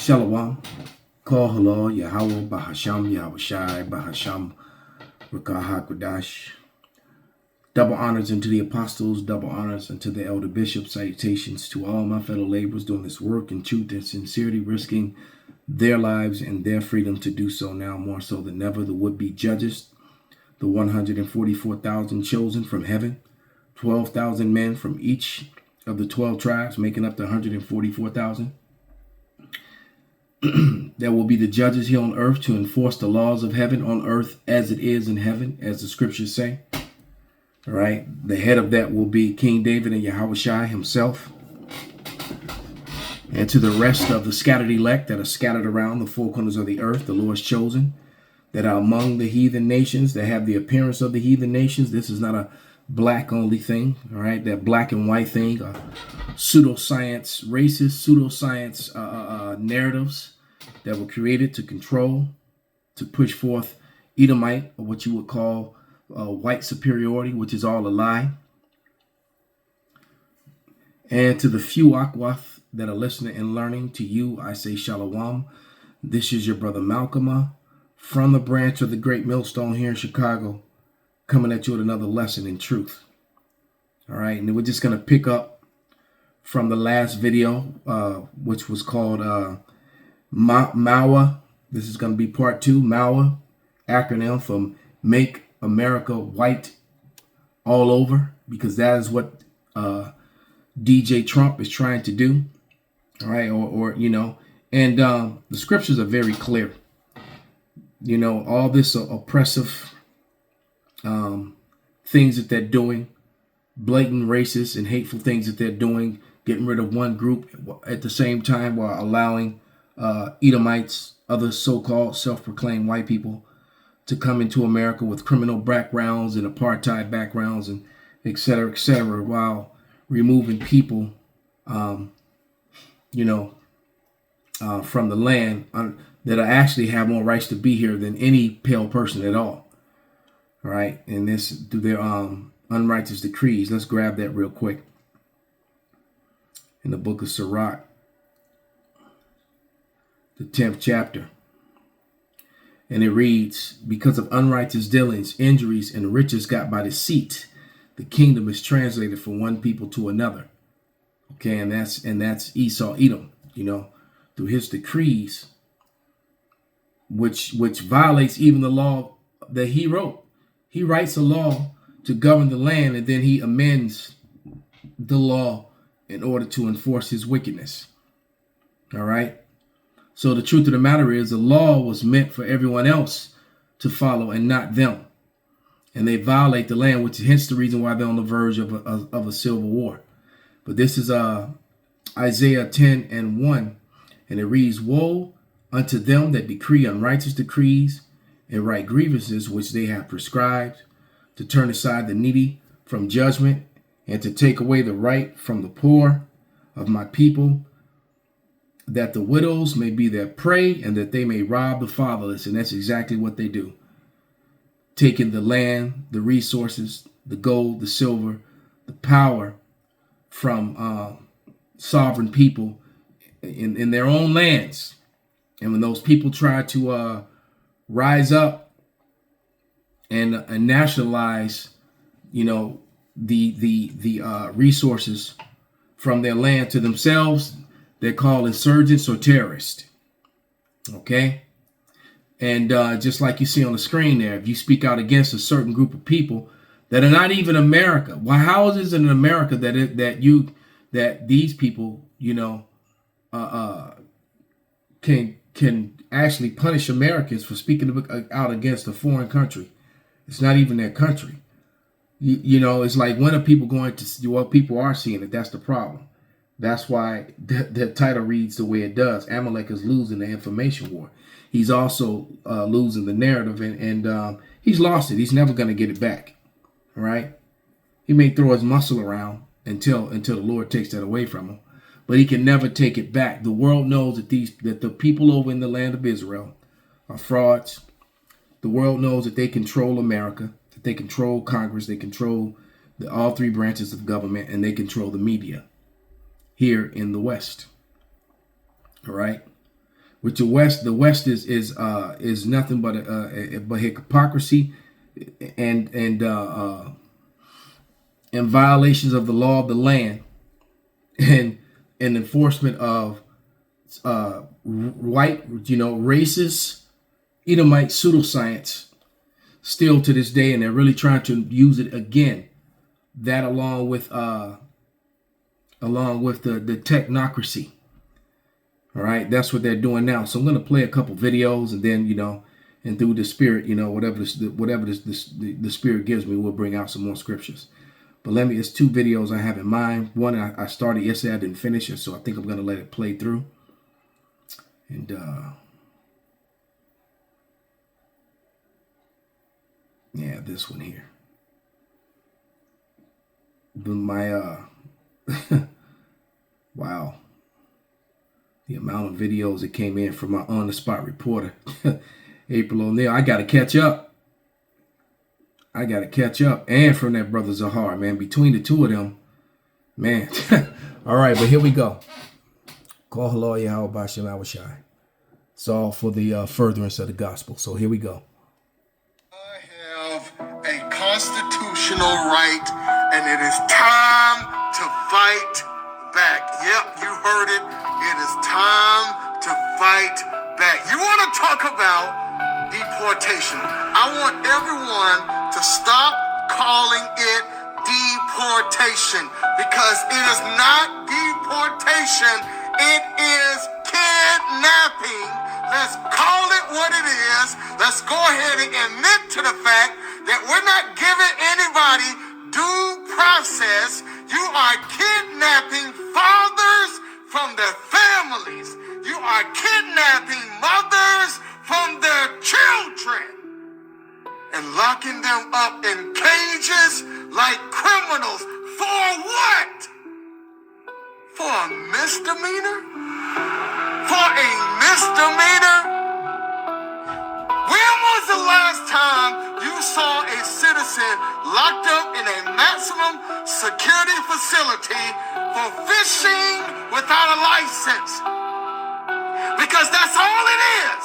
Shalom. Call halal Yahweh Bahasham Yahushai Bahasham Rakah HaKodash. Double honors unto the apostles, double honors unto the elder bishops. Salutations to all my fellow laborers doing this work in truth and sincerity, risking their lives and their freedom to do so now more so than ever. The would-be judges, the 144,000 chosen from heaven, 12,000 men from each of the 12 tribes, making up the 144,000. That will be the judges here on earth to enforce the laws of heaven on earth as it is in heaven, as the scriptures say. All right. The head of that will be King David and Yahushua himself. And to the rest of the scattered elect that are scattered around the four corners of the earth, the Lord's chosen, that are among the heathen nations, that have the appearance of the heathen nations. This is not a black only thing. All right. That black and white thing, pseudoscience, racist pseudoscience narratives that were created to control, to push forth Edomite, or what you would call white superiority, which is all a lie. And to the few Akwath that are listening and learning, to you I say Shalom. This is your brother Malcolm from the branch of the Great Millstone here in Chicago, coming at you with another lesson in truth. All right, and we're just going to pick up from the last video, which was called MAWA. This is going to be part 2. MAWA, acronym from Make America White All Over, because that is what DJ Trump is trying to do. All right, and the scriptures are very clear. You know, all this oppressive things that they're doing, blatant racist and hateful things that they're doing, getting rid of one group at the same time while allowing Edomites, other so-called self-proclaimed white people, to come into America with criminal backgrounds and apartheid backgrounds and et cetera, while removing people, from the land that actually have more rights to be here than any pale person at all. All right, and this through their unrighteous decrees. Let's grab that real quick. In the book of Sirach, the 10th chapter. And it reads, because of unrighteous dealings, injuries, and riches got by deceit, the kingdom is translated from one people to another. Okay, and that's Esau, Edom, through his decrees, which violates even the law that he wrote. He writes a law to govern the land, and then he amends the law in order to enforce his wickedness. All right. So the truth of the matter is the law was meant for everyone else to follow and not them. And they violate the land, which is hence the reason why they're on the verge of a civil war. But this is Isaiah 10:1, and it reads, woe unto them that decree unrighteous decrees and write grievances which they have prescribed, to turn aside the needy from judgment and to take away the right from the poor of my people, that the widows may be their prey and that they may rob the fatherless. And that's exactly what they do. Taking the land, the resources, the gold, the silver, the power from sovereign people in their own lands. And when those people try to rise up and nationalize, the resources from their land to themselves, they're called insurgents or terrorists. Okay. And just like you see on the screen there, if you speak out against a certain group of people that are not even America, well, how is it in America that these people, can actually punish Americans for speaking out against a foreign country? It's not even their country. It's like, when are people going to see? Well, people are seeing it. That's the problem. That's why the title reads the way it does. Amalek is losing the information war. He's also losing the narrative, and he's lost it. He's never going to get it back. All right. He may throw his muscle around until the Lord takes that away from him, but he can never take it back. The world knows that the people over in the land of Israel are frauds. The world knows that they control America, that they control Congress, they control all three branches of government, and they control the media here in the West. All right. which the West is nothing but hypocrisy and violations of the law of the land and enforcement of white, racist Edomite pseudoscience still to this day, and they're really trying to use it again. That along with the technocracy. All right, that's what they're doing now. So I'm going to play a couple videos, and then and through the Spirit, whatever the Spirit gives me, we'll bring out some more scriptures. But it's two videos I have in mind. One I started yesterday, I didn't finish it, so I think I'm going to let it play through. And yeah, this one here. My wow, the amount of videos that came in from my on-the-spot reporter, April O'Neil. I got to catch up. And from that brother Zahar, man. Between the two of them, man. All right, but here we go. Call hello, Yahweh Bashem Awashai. It's all for the furtherance of the gospel. So here we go. I have a constitutional right, and it is time to fight back. Yep, you heard it. It is time to fight back. You want to talk about deportation? I want everyone to stop calling it deportation, because it is not deportation. It is kidnapping. Let's call it what it is. Let's go ahead and admit to the fact that we're not giving anybody due process. You are kidnapping fathers from their families. You are kidnapping mothers from their children and locking them up in cages like criminals. For what? For a misdemeanor? For a misdemeanor? When was the last time you saw a citizen locked up in a maximum security facility for fishing without a license? Because that's all it is.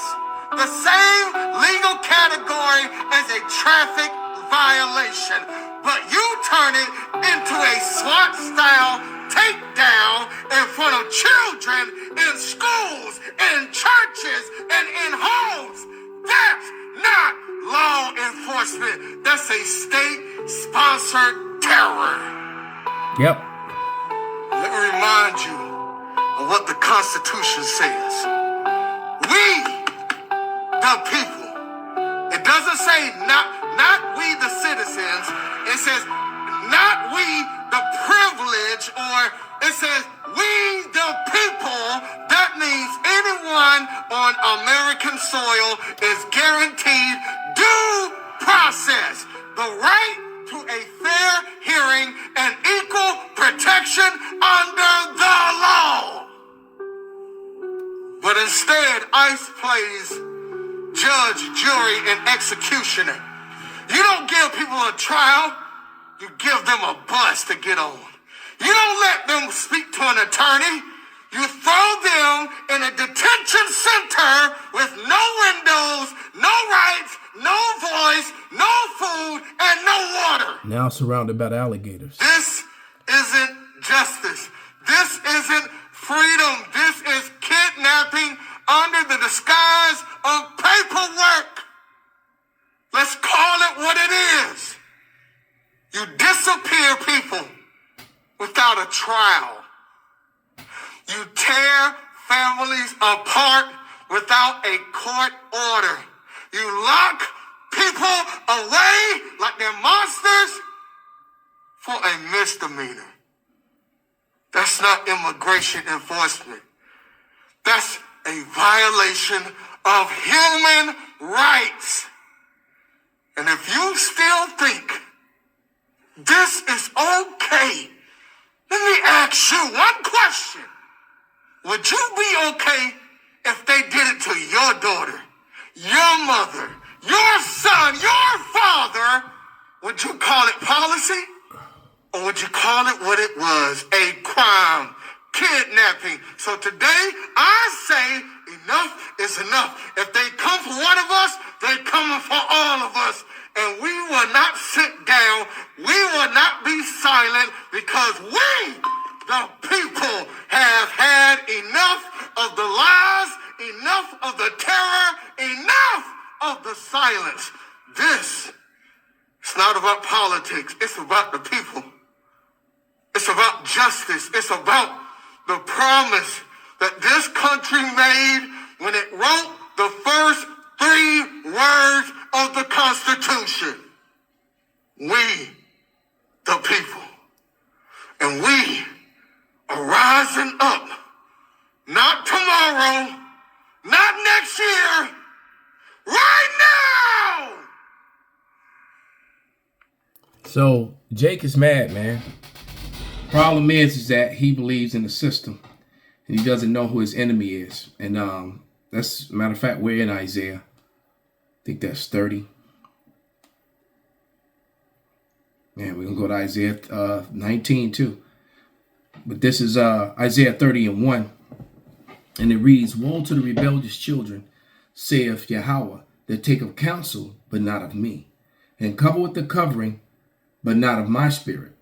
The same legal category as a traffic violation. But you turn it into a SWAT style takedown in front of children in schools, in churches, and in homes. That's not law enforcement. That's a state-sponsored terror. Yep. Let me remind you of what the Constitution says. We, the people. It doesn't say not we, the citizens. It says not we, the privilege, or it says we, the people. That means anyone on American soil is guaranteed due process, the right to a fair hearing and equal protection under the law. But instead, ICE plays judge, jury, and executioner. You don't give people a trial, you give them a bus to get on. You don't let them speak to an attorney. You throw them in a detention center with no windows, no rights, no voice, no food, and no water. Now surrounded by the alligators. This isn't justice. This isn't freedom. This is kidnapping under the disguise of paperwork. Let's call it what it is. You disappear people without a trial. You tear families apart without a court order. You lock people away like they're monsters for a misdemeanor. That's not immigration enforcement. That's a violation of human rights. And if you still think this is okay, let me ask you one question. Would you be okay if they did it to your daughter, your mother, your son, your father? Would you call it policy? Or would you call it what it was, a crime, kidnapping? So today, I say enough is enough. If they come for one of us, they're coming for all of us. And we will not sit down. We will not be silent because we, the people, have had enough of the lies, enough of the terror, enough of the silence. This is not about politics. It's about the people. It's about justice. It's about the promise that this country made when it wrote the first 3 words of the Constitution. We, the people. And we are rising up. Not tomorrow, not next year, right now! So Jake is mad, man. Problem is that he believes in the system and he doesn't know who his enemy is. And that's, matter of fact, we're in Isaiah. I think that's 30. Man, we're gonna go to Isaiah 19 too. But this is Isaiah 30:1. And it reads, "Woe to the rebellious children, saith Yahweh, that take of counsel, but not of me, and cover with the covering, but not of my spirit,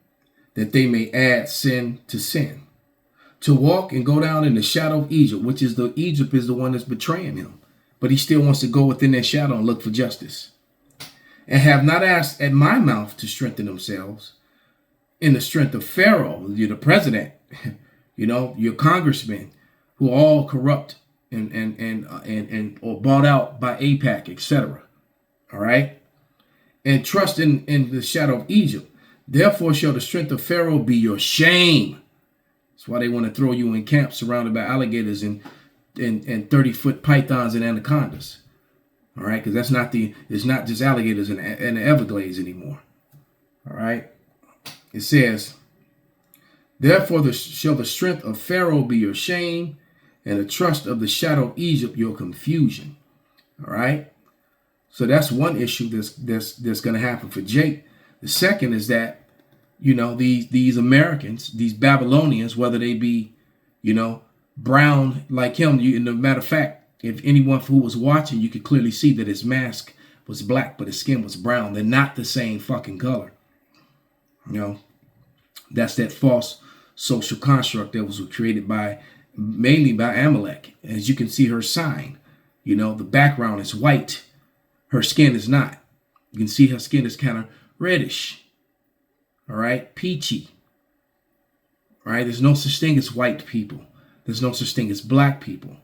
that they may add sin to sin, to walk and go down in the shadow of Egypt," which is Egypt is the one that's betraying him. But he still wants to go within that shadow and look for justice. "And have not asked at my mouth to strengthen themselves in the strength of Pharaoh," you're the president, your congressmen, who are all corrupt and or bought out by AIPAC, etc. All right? "And trust in the shadow of Egypt. Therefore shall the strength of Pharaoh be your shame." That's why they want to throw you in camps surrounded by alligators and 30-foot pythons and anacondas. All right? Because it's not just alligators in the Everglades anymore. All right? It says, "Therefore shall the strength of Pharaoh be your shame, and the trust of the shadow of Egypt your confusion." All right? So that's one issue that's going to happen for Jake. The second is that, these Americans, these Babylonians, whether they be, brown like him, and a matter of fact, if anyone who was watching, you could clearly see that his mask was black, but his skin was brown. They're not the same fucking color. That's that false social construct that was created mainly by Amalek. As you can see her sign, the background is white. Her skin is not. You can see her skin is kind of reddish. All right, peachy. All right, there's no such thing as white people. There's no such thing as black people.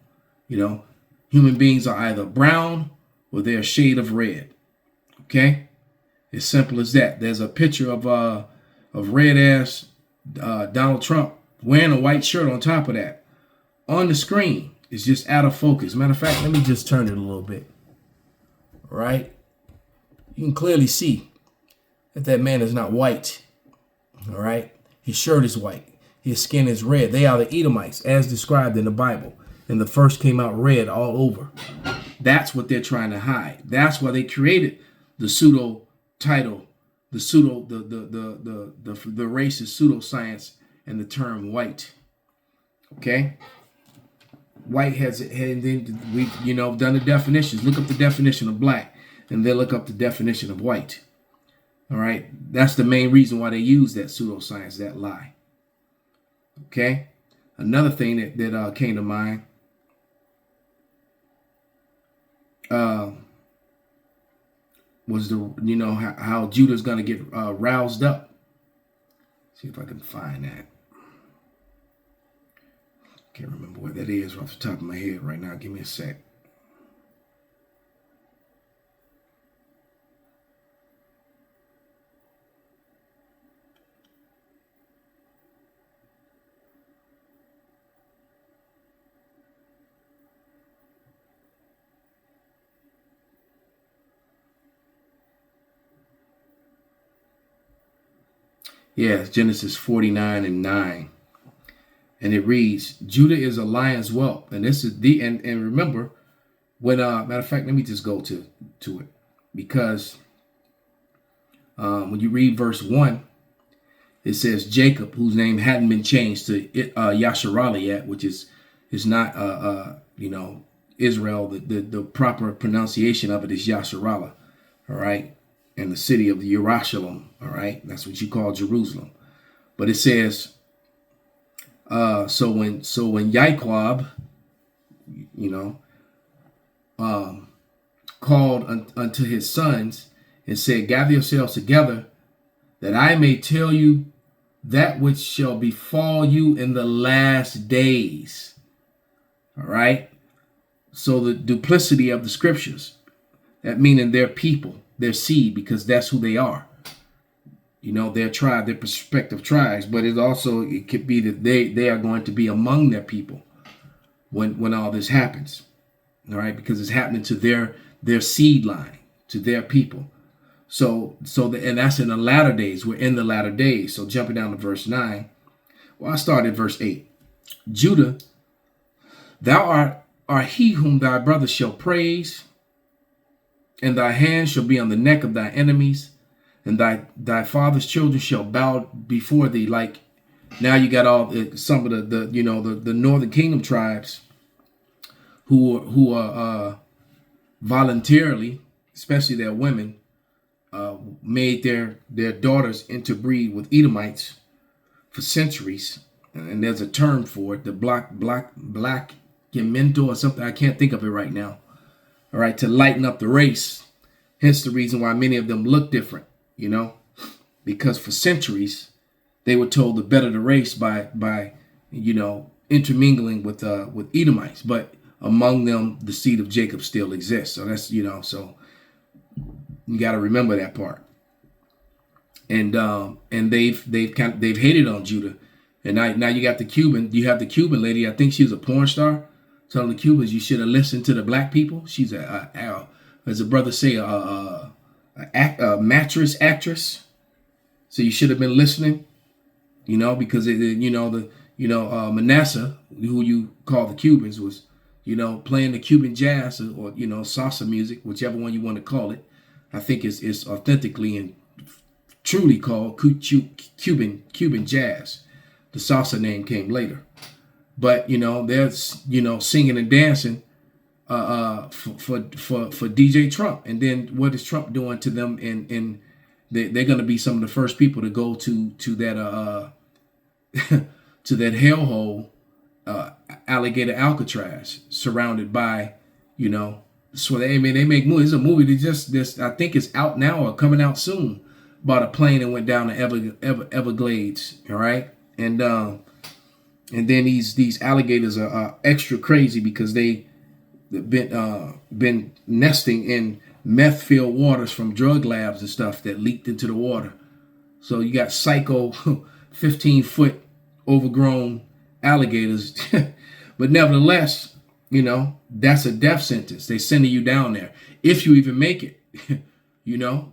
Human beings are either brown or they're a shade of red. Okay, as simple as that. There's a picture of red ass Donald Trump wearing a white shirt on top of that. On the screen, it's just out of focus. Matter of fact, let me just turn it a little bit. All right, you can clearly see that man is not white. All right, his shirt is white. His skin is red. They are the Edomites, as described in the Bible. And the first came out red all over. That's what they're trying to hide. That's why they created the pseudo title, the racist pseudoscience and the term white. Okay? White has, and then we've, done the definitions. Look up the definition of black and then look up the definition of white. All right? That's the main reason why they use that pseudoscience, that lie. Okay? Another thing that came to mind was how Judah's going to get roused up. See if I can find that. Can't remember where that is off the top of my head right now. Give me a sec. Yeah, it's Genesis 49:9. And it reads, "Judah is a lion's whelp." And this is and remember, when matter of fact, let me just go to it. Because when you read verse 1, it says Jacob, whose name hadn't been changed to Yasharali yet, which is not Israel, the proper pronunciation of it is Yasharallah, all right, and the city of Jerusalem, all right, that's what you call Jerusalem. But it says, so when Yaquab, called unto his sons and said, gather yourselves together, that I may tell you that which shall befall you in the last days. All right. So the duplicity of the scriptures, that meaning their people, their seed, because that's who they are. Their tribe, their prospective tribes, but it could be that they are going to be among their people when all this happens. All right, because it's happening to their seed line, to their people. And that's in the latter days. We're in the latter days. So jumping down to verse 9. Well, I started at verse 8. Judah, thou art he whom thy brother shall praise, and thy hand shall be on the neck of thy enemies, and thy father's children shall bow before thee. Like now you got some of the northern kingdom tribes who are voluntarily, especially their women, made their daughters interbreed with Edomites for centuries, and there's a term for it, the black or something. I can't think of it right now. All right, to lighten up the race. Hence the reason why many of them look different, because for centuries they were told to better the race by intermingling with Edomites, but among them the seed of Jacob still exists. So that's so you got to remember that part. And they've hated on Judah, and now you got the Cuban. You have the Cuban lady. I think she was a porn star, telling the Cubans you should have listened to the black people. She's as a brother say, a mattress actress. So you should have been listening, because Manasseh, who you call the Cubans, was playing the Cuban jazz or salsa music, whichever one you want to call it. I think it's authentically and truly called Cuban jazz. The salsa name came later, but there's singing and dancing for DJ Trump. And then what is Trump doing to them? And they're going to be some of the first people to go to that to that hellhole, alligator Alcatraz, surrounded by so they make movies. It's a movie that just I think it's out now or coming out soon, about a plane that went down the Everglades. All right, and then these alligators are extra crazy because they've been nesting in meth-filled waters from drug labs and stuff that leaked into the water. So you got psycho 15-foot overgrown alligators, but nevertheless, that's a death sentence. They sending you down there if you even make it. Now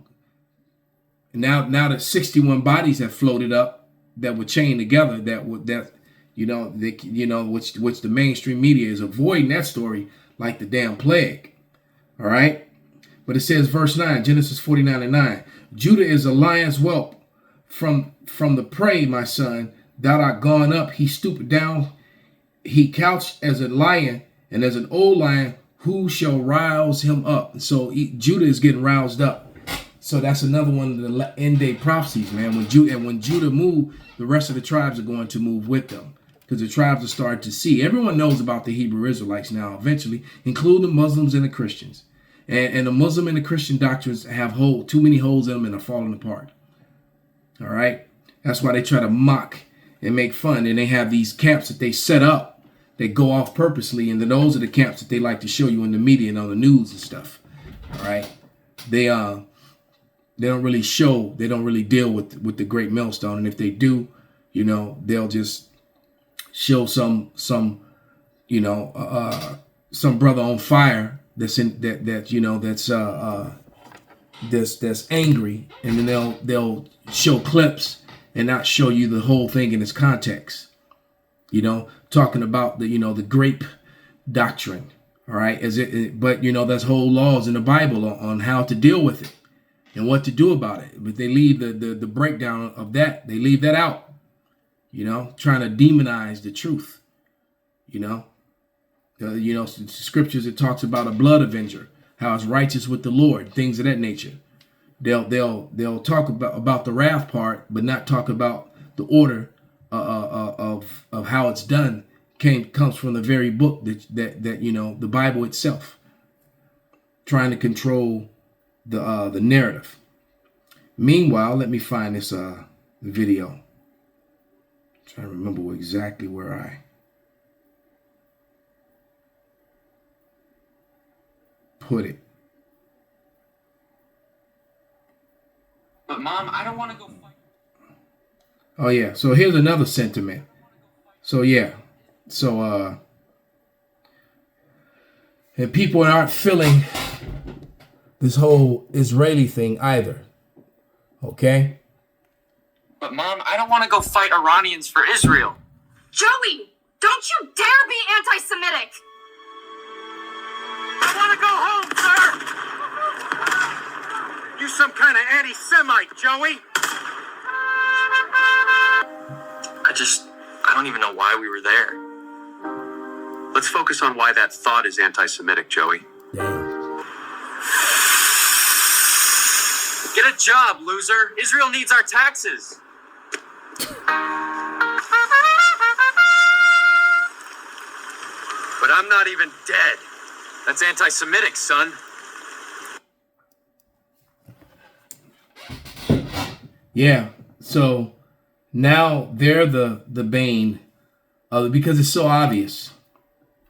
that 61 bodies have floated up that were chained together, which the mainstream media is avoiding that story like the damn plague. All right, but it says verse 9, Genesis 49:9. Judah is a lion's whelp from the prey, my son. Thou art gone up. He stooped down. He couched as a lion, and as an old lion, who shall rouse him up? So Judah is getting roused up. So that's another one of the end day prophecies, man. When Judah move, the rest of the tribes are going to move with them, because the tribes are starting to see. Everyone knows about the Hebrew Israelites now, eventually, including the Muslims and the Christians. And the Muslim and the Christian doctrines have too many holes in them and are falling apart. All right? That's why they try to mock and make fun. And they have these camps that they set up. They go off purposely, and then those are the camps that they like to show you in the media and on the news and stuff. All right? They don't really deal with the great millstone. And if they do, they'll just show some brother on fire that's angry, and then they'll show clips and not show you the whole thing in its context. Talking about the grape doctrine. All right, but there's whole laws in the Bible on how to deal with it and what to do about it. But they leave the breakdown of that. They leave that out. Trying to demonize the truth. Scriptures that talks about a blood avenger, how it's righteous with the Lord, things of that nature. They'll talk about the wrath part, but not talk about the order of how it's done. Comes from the very book that the Bible itself, trying to control the narrative. Meanwhile, let me find this video. I'm trying to remember exactly where I put it. But Mom, I don't want to go fight. Oh yeah, so here's another sentiment. So yeah, and people aren't feeling this whole Israeli thing either. Okay? But Mom, I don't want to go fight Iranians for Israel. Joey, don't you dare be anti-Semitic! I want to go home, sir! You some kind of anti-Semite, Joey! I don't even know why we were there. Let's focus on why that thought is anti-Semitic, Joey. Damn. Get a job, loser. Israel needs our taxes. But I'm not even dead. That's anti-Semitic, son. Yeah. So now they're the bane of it because it's so obvious.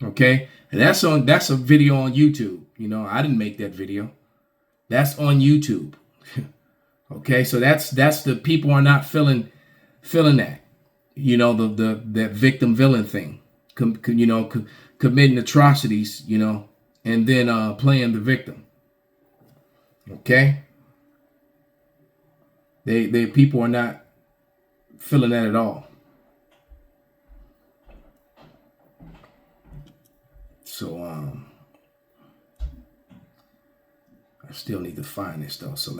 Okay? And that's a video on YouTube. I didn't make that video. That's on YouTube. Okay? So that's the people are not feeling that. That victim villain thing. Committing atrocities, and then playing the victim. Okay? They people are not feeling that at all. So I still need to find this though. So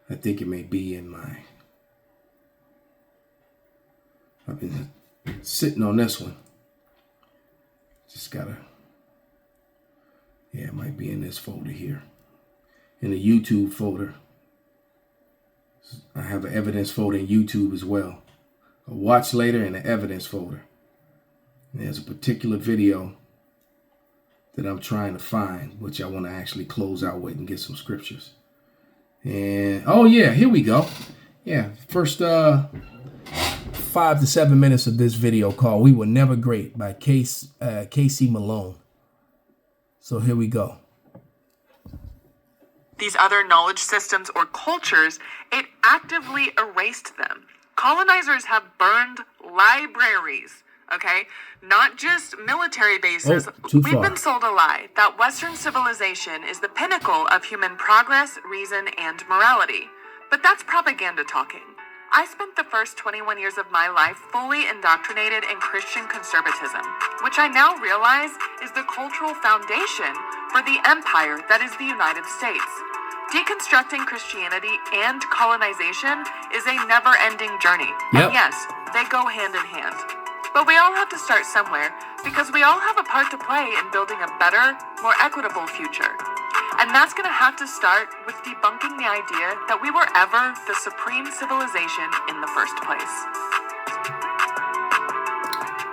I think it may be in my. I've been sitting on this one. Just gotta. Yeah, it might be in this folder here. In the YouTube folder. I have an evidence folder in YouTube as well. A watch later and an evidence folder. And there's a particular video that I'm trying to find, which I want to actually close out with and get some scriptures. And oh yeah, here we go. Yeah, first 5 to 7 minutes of this video called "We Were Never Great" by Casey Malone. So here we go. These other knowledge systems or cultures, it actively erased them. Colonizers have burned libraries, okay? Not just military bases. We've been sold a lie that Western civilization is the pinnacle of human progress, reason, and morality. But that's propaganda talking. I spent the first 21 years of my life fully indoctrinated in Christian conservatism, which I now realize is the cultural foundation for the empire that is the United States. Deconstructing Christianity and colonization is a never-ending journey. Yep. And yes, they go hand in hand. But we all have to start somewhere because we all have a part to play in building a better, more equitable future. And that's going to have to start with debunking the idea that we were ever the supreme civilization in the first place.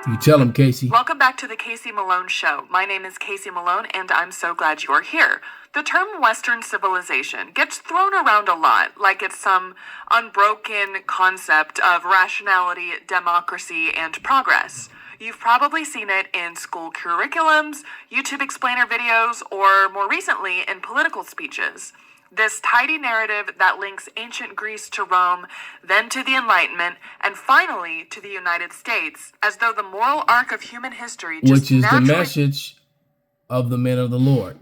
You tell him, Casey. Welcome back to the Casey Malone Show. My name is Casey Malone, and I'm so glad you're here. The term Western civilization gets thrown around a lot, like it's some unbroken concept of rationality, democracy, and progress. You've probably seen it in school curriculums, YouTube explainer videos, or more recently in political speeches. This tidy narrative that links ancient Greece to Rome, then to the Enlightenment, and finally to the United States, as though the moral arc of human history just which is the message of the men of the Lord.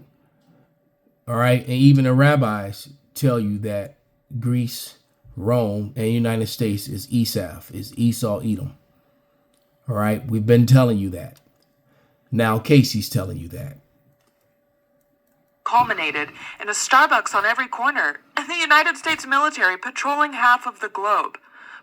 All right, and even the rabbis tell you that Greece, Rome, and the United States is Esau, Edom. All right, we've been telling you that. Now Casey's telling you that. Culminated in a Starbucks on every corner, and the United States military patrolling half of the globe.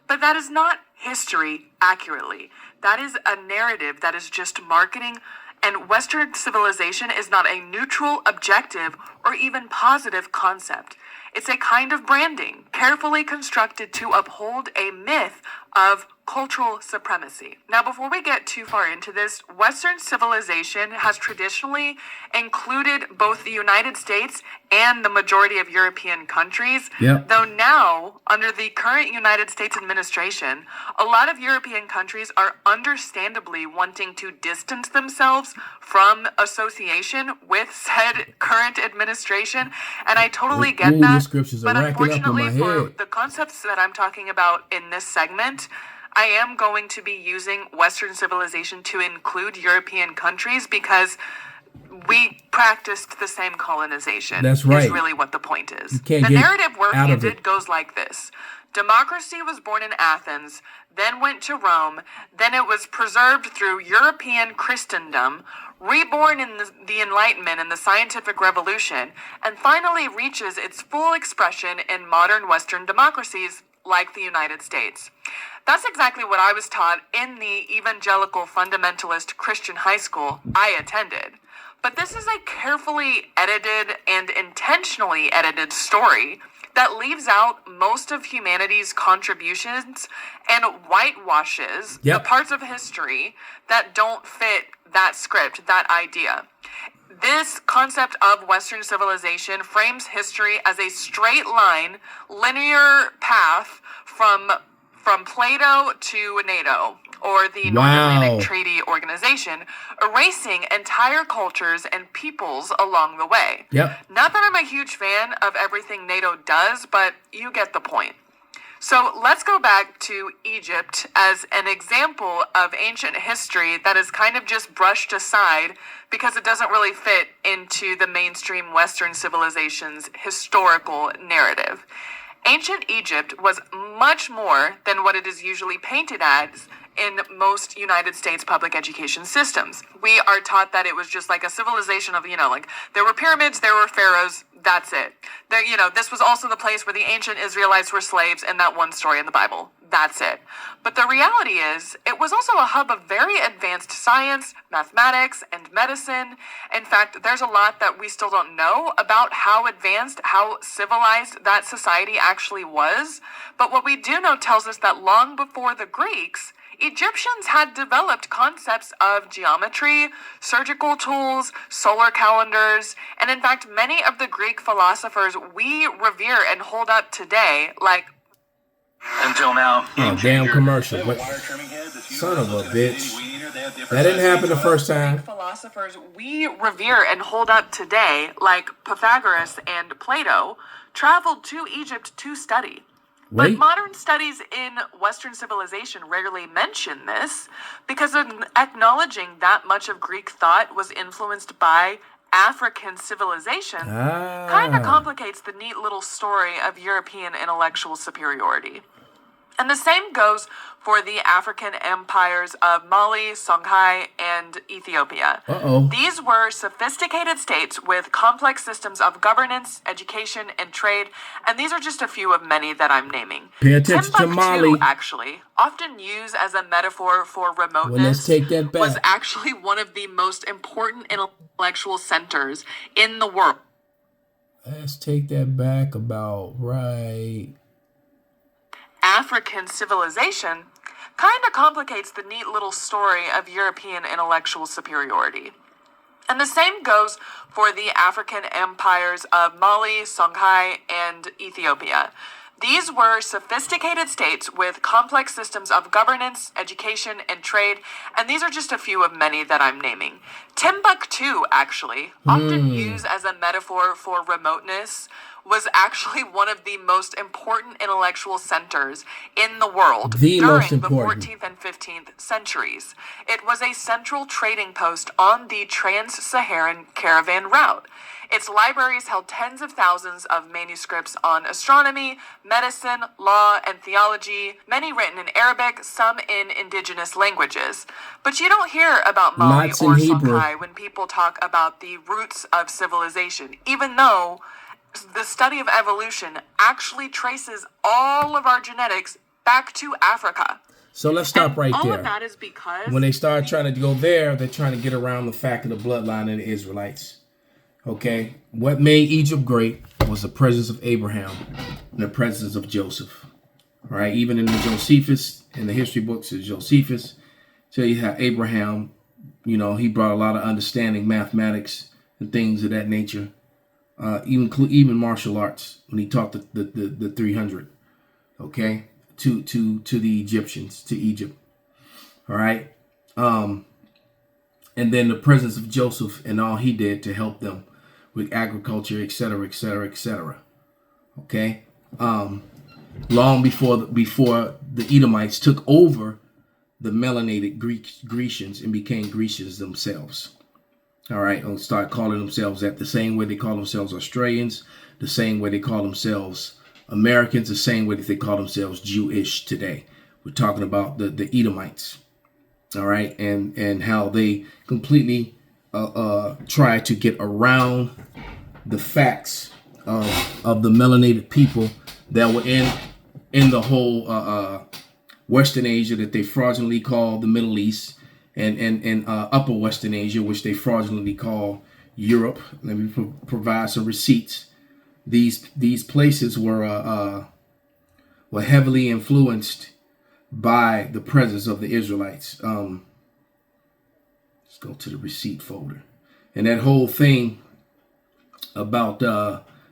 But that is not history accurately. That is a narrative that is just marketing And Western civilization is not a neutral, objective, or even positive concept. It's a kind of branding, carefully constructed to uphold a myth of cultural supremacy. Now, before we get too far into this, Western civilization has traditionally included both the United States and the majority of European countries. Yep. Though now, under the current United States administration, a lot of European countries are understandably wanting to distance themselves from association with said current administration. And I totally get Ooh, that. the scriptures are But racking up in unfortunately, my for head. the concepts that I'm talking about in this segment, I am going to be using Western civilization to include European countries because we practiced the same colonization. That's right. Is really what the point is. You can't The get narrative we're out of handed it. goes like this. Democracy was born in Athens, then went to Rome, then it was preserved through European Christendom, reborn in the Enlightenment and the Scientific Revolution, and finally reaches its full expression in modern Western democracies like the United States. That's exactly what I was taught in the evangelical fundamentalist Christian high school I attended. But this is a carefully edited and intentionally edited story that leaves out most of humanity's contributions and whitewashes the parts of history that don't fit that script, that idea. This concept of Western civilization frames history as a straight line, linear path from Plato to NATO, or the North Atlantic Treaty Organization, erasing entire cultures and peoples along the way. Yep. Not that I'm a huge fan of everything NATO does, but you get the point. So let's go back to Egypt as an example of ancient history that is kind of just brushed aside because it doesn't really fit into the mainstream Western civilization's historical narrative. Ancient Egypt was much more than what it is usually painted as in most United States public education systems. We are taught that it was just like a civilization of, like there were pyramids, there were pharaohs, that's it. There, this was also the place where the ancient Israelites were slaves in that one story in the Bible. That's it. But the reality is, it was also a hub of very advanced science, mathematics, and medicine. In fact, there's a lot that we still don't know about how advanced, how civilized that society actually was. But what we do know tells us that long before the Greeks, Egyptians had developed concepts of geometry, surgical tools, solar calendars, and in fact, many of the Greek philosophers we revere and hold up today, like... Until now. Oh, damn commercial. What? Son of a bitch. That didn't happen the first time. Philosophers we revere and hold up today, like Pythagoras and Plato, traveled to Egypt to study. But modern studies in Western civilization rarely mention this because acknowledging that much of Greek thought was influenced by African civilization kind of complicates the neat little story of European intellectual superiority. And the same goes for the African empires of Mali, Songhai, and Ethiopia. These were sophisticated states with complex systems of governance, education, and trade, and these are just a few of many that I'm naming. Pay attention to Mali. Actually, often used as a metaphor for remoteness, well, let's take that back. Was actually one of the most important intellectual centers in the world. Let's take that back about right. African civilization kind of complicates the neat little story of European intellectual superiority. And the same goes for the African empires of Mali, Songhai, and Ethiopia. These were sophisticated states with complex systems of governance, education, and trade, and these are just a few of many that I'm naming. Timbuktu, actually, often used as a metaphor for remoteness, was actually one of the most important intellectual centers in the world during the 14th and 15th centuries. It was a central trading post on the Trans-Saharan caravan route. Its libraries held tens of thousands of manuscripts on astronomy, medicine, law, and theology, many written in Arabic, some in indigenous languages. But you don't hear about Mali or Songhai when people talk about the roots of civilization, even though the study of evolution actually traces all of our genetics back to Africa. So let's stop And right all there. of that is because When they start trying to go there, they're trying to get around the fact of the bloodline of the Israelites. Okay, what made Egypt great was the presence of Abraham and the presence of Joseph. All right, even in the Josephus, in the history books of Josephus, tell you how Abraham, he brought a lot of understanding, mathematics, and things of that nature. Even martial arts when he taught the 300. Okay, to the Egyptians, to Egypt. All right, and then the presence of Joseph and all he did to help them with agriculture, etc., etc., etc. Okay, long before the Edomites took over the melanated Grecians and became Grecians themselves. All right, and start calling themselves that the same way they call themselves Australians, the same way they call themselves Americans, the same way that they call themselves Jewish today. We're talking about the Edomites. All right, and how they completely try to get around the facts of the melanated people that were in the whole Western Asia that they fraudulently call the Middle East, and Upper Western Asia, which they fraudulently call Europe. Let me provide some receipts. These places were heavily influenced by the presence of the Israelites. Let's go to the receipt folder. And that whole thing about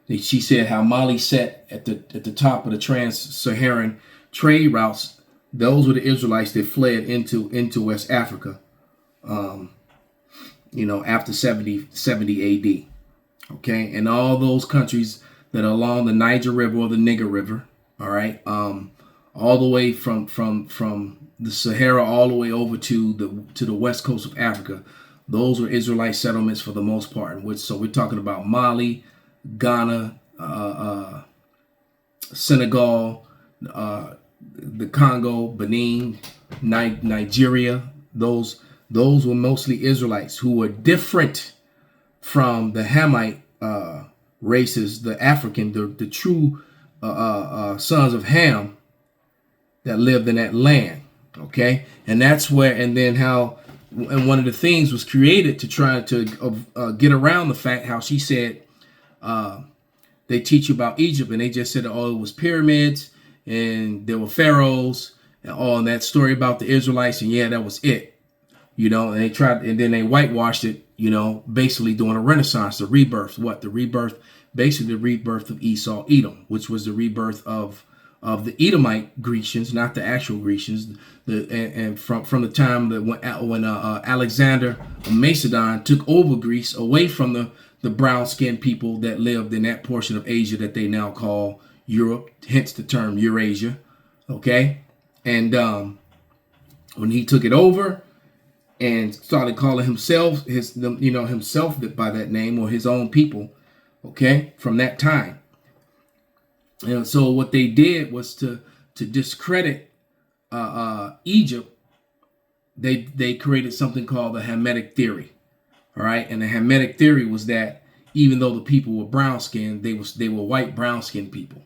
she said how Mali sat at the top of the trans-Saharan trade routes. Those were the Israelites that fled into West Africa, after 70 AD. Okay, and all those countries that are along the Niger River or the Niger River, all right, all the way from the Sahara all the way over to the west coast of Africa. Those were Israelite settlements for the most part. So we're talking about Mali, Ghana, Senegal, the Congo, Benin, Nigeria. Those were mostly Israelites who were different from the Hamite races, the African, the true sons of Ham that lived in that land. Okay, and that's where, and then how, and one of the things was created to try to get around the fact how she said they teach you about Egypt, and they just said, oh, it was pyramids and there were pharaohs and all that story about the Israelites, and yeah, that was it. And they tried, and then they whitewashed it, basically during a Renaissance, the rebirth. Basically the rebirth of Esau, Edom, which was the rebirth of the Edomite Grecians, not the actual Grecians. And from the time that when Alexander of Macedon took over Greece away from the brown-skinned people that lived in that portion of Asia that they now call Europe, hence the term Eurasia. Okay, and when he took it over and started calling himself himself by that name, or his own people, okay, from that time. And so what they did was to discredit Egypt. They created something called the Hamitic theory. All right, and the Hamitic theory was that even though the people were brown skinned, they were white brown skinned people.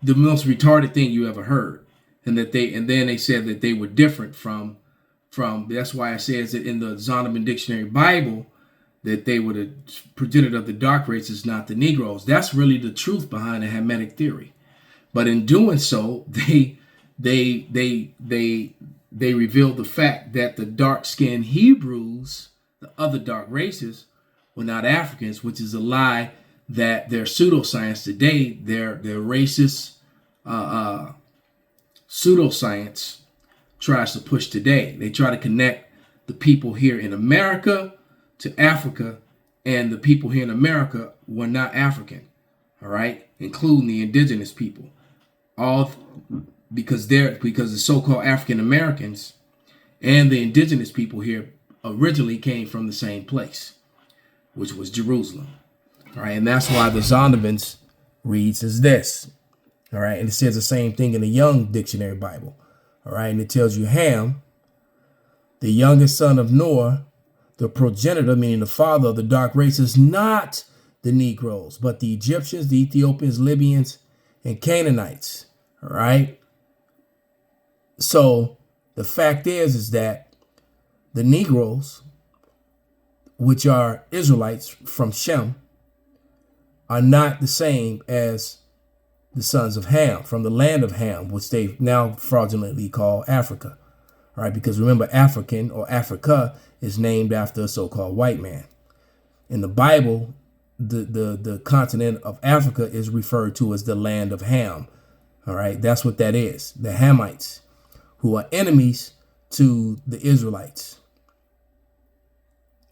The most retarded thing you ever heard, and then they said that they were different from. That's why it says that in the Zondervan Dictionary Bible that they were the progenitor of the dark races, not the Negroes. That's really the truth behind the Hamitic theory. But in doing so, they revealed the fact that the dark-skinned Hebrews, the other dark races, were not Africans, which is a lie that their pseudoscience today, their racist pseudoscience tries to push today. They try to connect the people here in America to Africa, and the people here in America were not African, all right, including the indigenous people, all because the so-called African Americans and the indigenous people here originally came from the same place, which was Jerusalem, all right, and that's why the Zondervans reads as this, all right, and it says the same thing in the Young Dictionary Bible, all right, and it tells you Ham, the youngest son of Noah, the progenitor, meaning the father of the dark races, not the Negroes, but the Egyptians, the Ethiopians, Libyans, and Canaanites. All right. So The fact is that the Negroes, which are Israelites from Shem, are not the same as the sons of Ham, from the land of Ham, which they now fraudulently call Africa. All right, because remember, African or Africa is named after a so-called white man. In the Bible, the continent of Africa is referred to as the land of Ham. All right, that's what that is. The Hamites, who are enemies to the Israelites,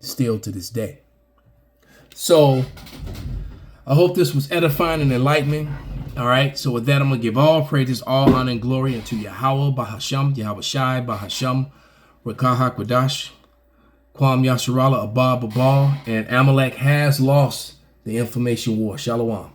still to this day. So I hope this was edifying and enlightening. All right, so with that, I'm going to give all praises, all honor, and glory unto Yahweh, Bahasham, Yahweh Shai, Bahasham, Rakaha Kodash, Kwam Yasharala, Abab, Babal, and Amalek has lost the information war. Shalom.